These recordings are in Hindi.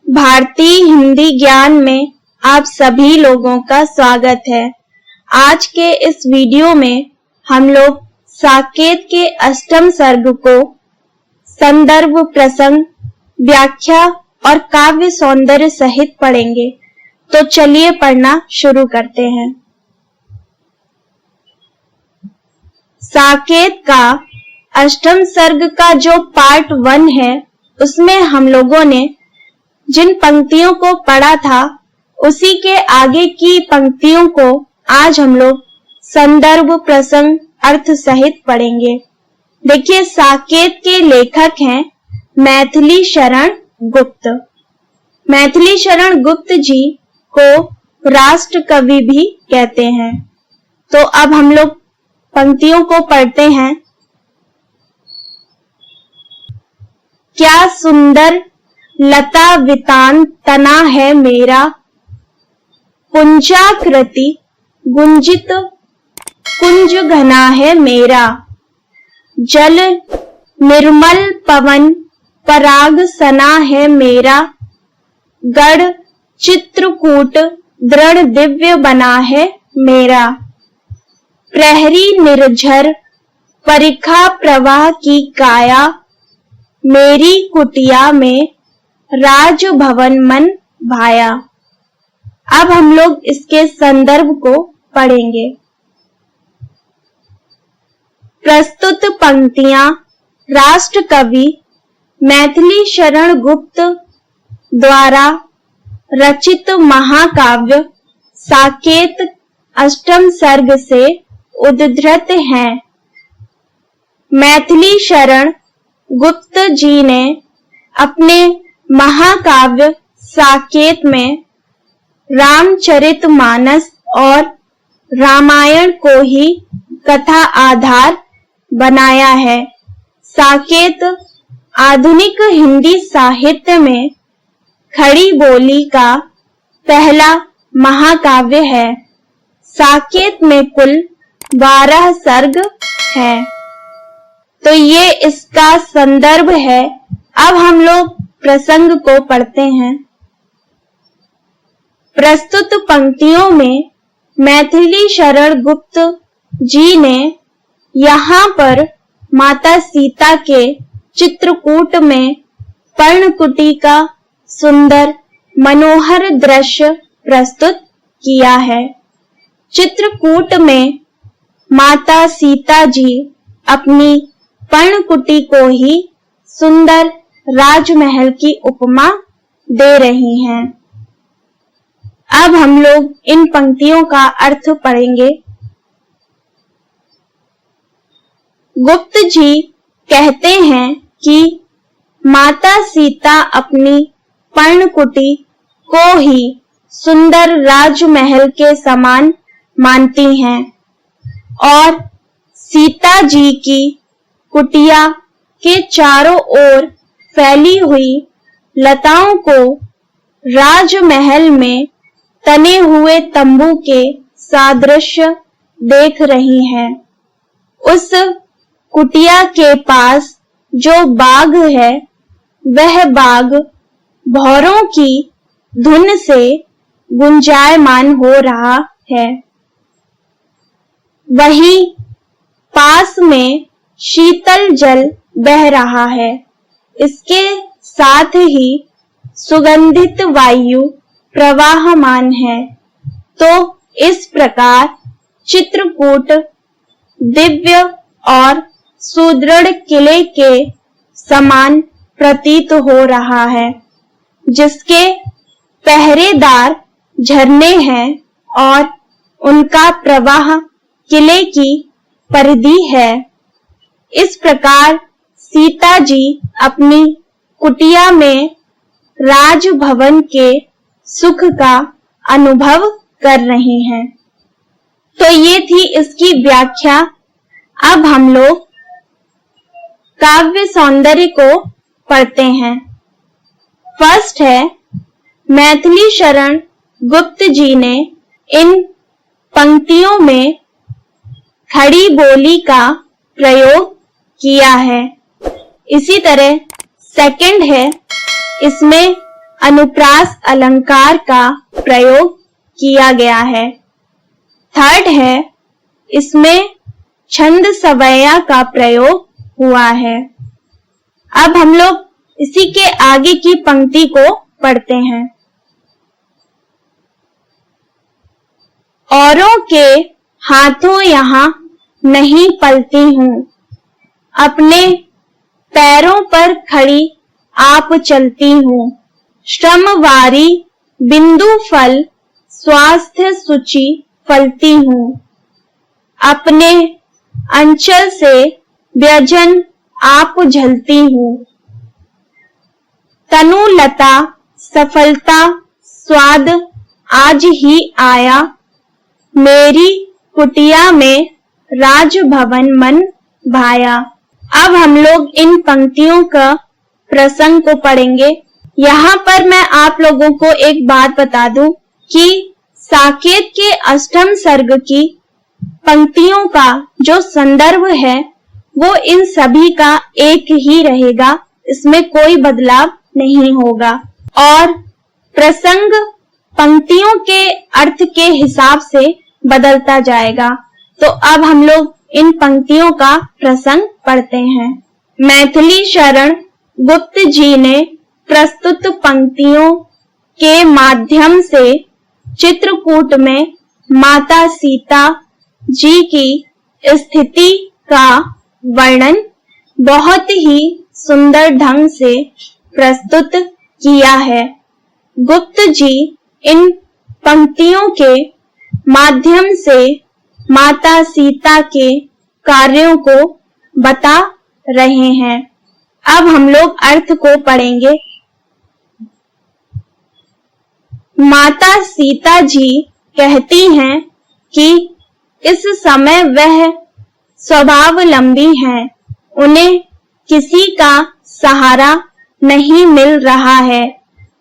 भारतीय हिंदी ज्ञान में आप सभी लोगों का स्वागत है। आज के इस वीडियो में हम लोग साकेत के अष्टम सर्ग को संदर्भ, प्रसंग, व्याख्या और काव्य सौंदर्य सहित पढ़ेंगे। तो चलिए पढ़ना शुरू करते हैं। साकेत का अष्टम सर्ग का जो पार्ट 1 है, उसमें हम लोगों ने जिन पंक्तियों को पढ़ा था, उसी के आगे की पंक्तियों को आज हम लोग संदर्भ, प्रसंग, अर्थ सहित पढ़ेंगे। देखिए, साकेत के लेखक हैं मैथिली शरण गुप्त। मैथिली शरण गुप्त जी को राष्ट्र कवि भी कहते हैं। तो अब हम लोग पंक्तियों को पढ़ते हैं। क्या सुंदर लता वितान तना है मेरा, कुंजाकृति गुंजित कुंज घना है मेरा, जल निर्मल पवन पराग सना है मेरा, गढ़ चित्रकूट दृढ़ दिव्य बना है मेरा, प्रहरी निर्झर परिखा प्रवाह की काया, मेरी कुटिया में राज भवन मन भाया। अब हम लोग इसके संदर्भ को पढ़ेंगे। प्रस्तुत पंक्तियां राष्ट्र कवि मैथिली शरण गुप्त द्वारा रचित महाकाव्य साकेत अष्टम सर्ग से उद्धृत हैं। मैथिली शरण गुप्त जी ने अपने महाकाव्य साकेत में रामचरितमानस और रामायण को ही कथा आधार बनाया है। साकेत आधुनिक हिंदी साहित्य में खड़ी बोली का पहला महाकाव्य है। साकेत में कुल 12 सर्ग हैं। तो ये इसका संदर्भ है। अब हम लोग प्रसंग को पढ़ते हैं। प्रस्तुत पंक्तियों में मैथिली शरण गुप्त जी ने यहाँ पर माता सीता के चित्रकूट में पर्णकुटी का सुंदर मनोहर दृश्य प्रस्तुत किया है। चित्रकूट में माता सीता जी अपनी पर्णकुटी को ही सुंदर राजमहल की उपमा दे रही हैं। अब हम लोग इन पंक्तियों का अर्थ पढ़ेंगे। गुप्त जी कहते हैं कि माता सीता अपनी पर्णकुटी को ही सुंदर राजमहल के समान मानती हैं और सीता जी की कुटिया के चारों ओर फैली हुई लताओं को राजमहल में तने हुए तंबू के सादृश्य देख रही हैं। उस कुटिया के पास जो बाग है, वह बाग भौरों की धुन से गुंजायमान हो रहा है। वहीं पास में शीतल जल बह रहा है। इसके साथ ही सुगंधित वायु प्रवाहमान है। तो इस प्रकार चित्रकूट दिव्य और सुदृढ़ किले के समान प्रतीत हो रहा है, जिसके पहरेदार झरने हैं और उनका प्रवाह किले की परिधि है। इस प्रकार सीता जी अपनी कुटिया में राजभवन के सुख का अनुभव कर रही हैं। तो ये थी इसकी व्याख्या। अब हम लोग काव्य सौंदर्य को पढ़ते हैं। फर्स्ट है, मैथिली शरण गुप्त जी ने इन पंक्तियों में खड़ी बोली का प्रयोग किया है। इसी तरह सेकंड है, इसमें अनुप्रास अलंकार का प्रयोग किया गया है। थर्ड है, इसमें छंद सवैया का प्रयोग हुआ है। अब हम लोग इसी के आगे की पंक्ति को पढ़ते हैं। औरों के हाथों यहाँ नहीं पलती हूँ, अपने पैरों पर खड़ी आप चलती हूँ। श्रमवारी बिंदु फल स्वास्थ्य सूची फलती हूँ, अपने अंचल से व्यजन आप झलती हूँ। तनु लता सफलता स्वाद आज ही आया, मेरी कुटिया में राजभवन मन भाया। अब हम लोग इन पंक्तियों का प्रसंग को पढ़ेंगे। यहाँ पर मैं आप लोगों को एक बात बता दूं कि साकेत के अष्टम सर्ग की पंक्तियों का जो संदर्भ है वो इन सभी का एक ही रहेगा, इसमें कोई बदलाव नहीं होगा और प्रसंग पंक्तियों के अर्थ के हिसाब से बदलता जाएगा। तो अब हम लोग इन पंक्तियों का प्रसंग पढ़ते हैं। मैथिली शरण गुप्त जी ने प्रस्तुत पंक्तियों के माध्यम से चित्रकूट में माता सीता जी की स्थिति का वर्णन बहुत ही सुंदर ढंग से प्रस्तुत किया है। गुप्त जी इन पंक्तियों के माध्यम से माता सीता के कार्यों को बता रहे हैं। अब हम लोग अर्थ को पढ़ेंगे। माता सीता जी कहती हैं कि इस समय वह स्वावलंबी हैं, उन्हें किसी का सहारा नहीं मिल रहा है।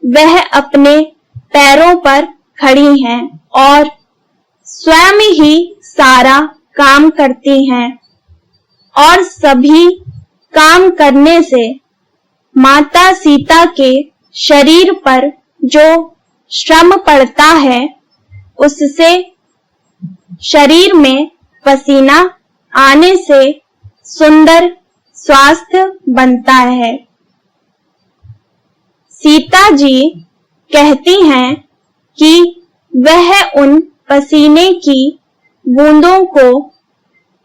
वह अपने पैरों पर खड़ी हैं और स्वयं ही सारा काम करती हैं और सभी काम करने से माता सीता के शरीर पर जो श्रम पड़ता है उससे शरीर में पसीना आने से सुंदर स्वास्थ्य बनता है। सीता जी कहती हैं कि वह उन पसीने की बूंदों को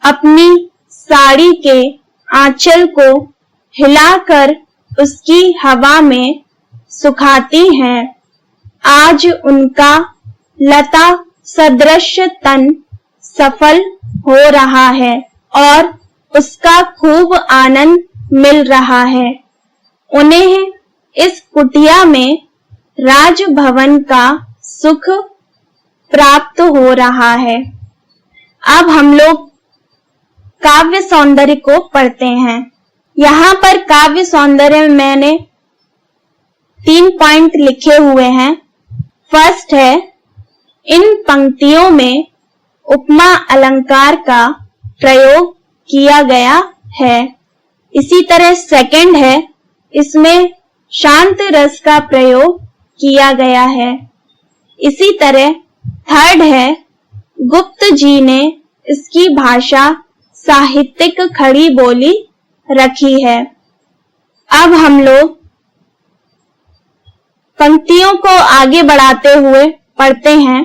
अपनी साड़ी के आंचल को हिलाकर उसकी हवा में सुखाती हैं। आज उनका लता सदृश तन सफल हो रहा है और उसका खूब आनंद मिल रहा है। उन्हें इस कुटिया में राजभवन का सुख प्राप्त हो रहा है। अब हम लोग काव्य सौंदर्य को पढ़ते हैं। यहाँ पर काव्य सौंदर्य में मैंने 3 पॉइंट लिखे हुए हैं। फर्स्ट है, इन पंक्तियों में उपमा अलंकार का प्रयोग किया गया है। इसी तरह सेकंड है, इसमें शांत रस का प्रयोग किया गया है। इसी तरह थर्ड है, गुप्त जी ने इसकी भाषा साहित्यिक खड़ी बोली रखी है। अब हम लोग पंक्तियों को आगे बढ़ाते हुए पढ़ते हैं।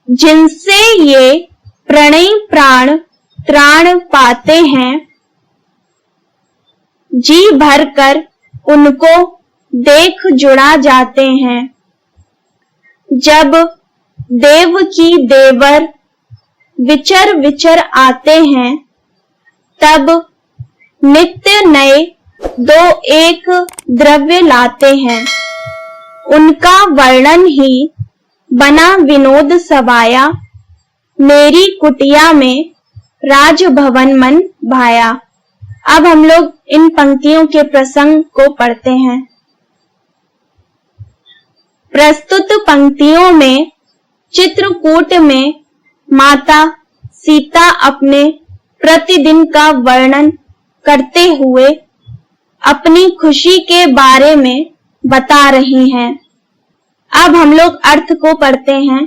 जिनसे ये प्रणय प्राण त्राण पाते हैं, जी भर कर उनको देख जुड़ा जाते हैं। जब देव की देवर विचर विचर आते हैं, तब नित्य नए 2-1 द्रव्य लाते हैं। उनका वर्णन ही बना विनोद सवाया, मेरी कुटिया में राजभवन मन भाया। अब हम लोग इन पंक्तियों के प्रसंग को पढ़ते हैं। प्रस्तुत पंक्तियों में चित्रकूट में माता सीता अपने प्रतिदिन का वर्णन करते हुए अपनी खुशी के बारे में बता रही हैं। अब हम लोग अर्थ को पढ़ते हैं।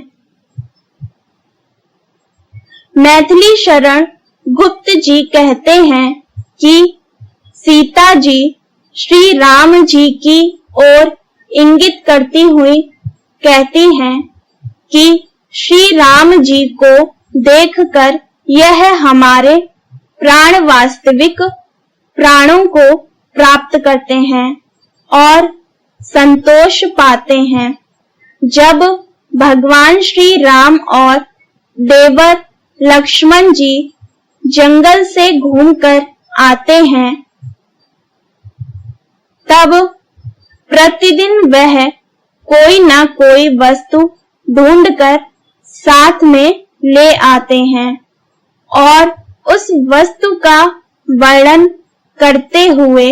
मैथिली शरण गुप्त जी कहते हैं कि सीता जी श्री राम जी की ओर इंगित करती हुई कहती हैं कि श्री राम जी को देखकर यह हमारे प्राण वास्तविक प्राणों को प्राप्त करते हैं और संतोष पाते हैं। जब भगवान श्री राम और देवर लक्ष्मण जी जंगल से घूमकर आते हैं, तब प्रतिदिन वह कोई ना कोई वस्तु ढूंढकर साथ में ले आते हैं और उस वस्तु का वर्णन करते हुए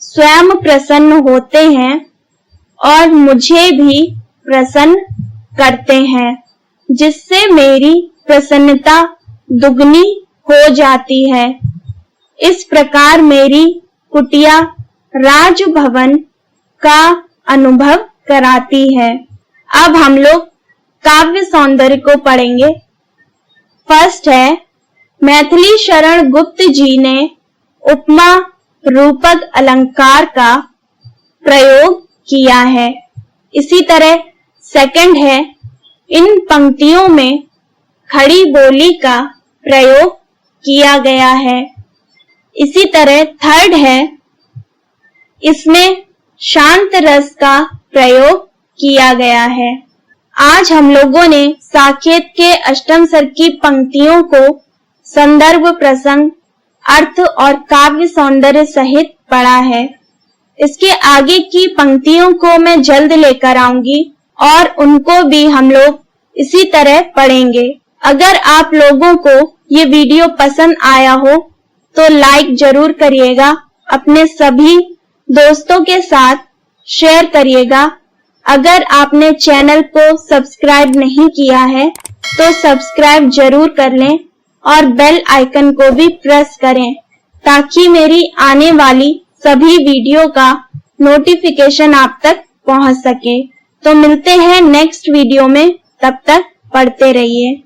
स्वयं प्रसन्न होते हैं और मुझे भी प्रसन्न करते हैं, जिससे मेरी प्रसन्नता दुगनी हो जाती है। इस प्रकार मेरी कुटिया राजभवन का अनुभव कराती है। अब हम लोग काव्य सौंदर्य को पढ़ेंगे। फर्स्ट है, मैथिली शरण गुप्त जी ने उपमा रूपक अलंकार का प्रयोग किया है। इसी तरह सेकंड है, इन पंक्तियों में खड़ी बोली का प्रयोग किया गया है। इसी तरह थर्ड है, इसमें शांत रस का प्रयोग किया गया है। आज हम लोगों ने साकेत के अष्टम सर्ग की पंक्तियों को संदर्भ, प्रसंग, अर्थ और काव्य सौंदर्य सहित पढ़ा है। इसके आगे की पंक्तियों को मैं जल्द लेकर आऊंगी और उनको भी हम लोग इसी तरह पढ़ेंगे। अगर आप लोगों को ये वीडियो पसंद आया हो तो लाइक जरूर करिएगा, अपने सभी दोस्तों के साथ शेयर करिएगा। अगर आपने चैनल को सब्सक्राइब नहीं किया है तो सब्सक्राइब जरूर कर लें और बेल आइकन को भी प्रेस करें ताकि मेरी आने वाली सभी वीडियो का नोटिफिकेशन आप तक पहुंच सके। तो मिलते हैं नेक्स्ट वीडियो में, तब तक पढ़ते रहिए।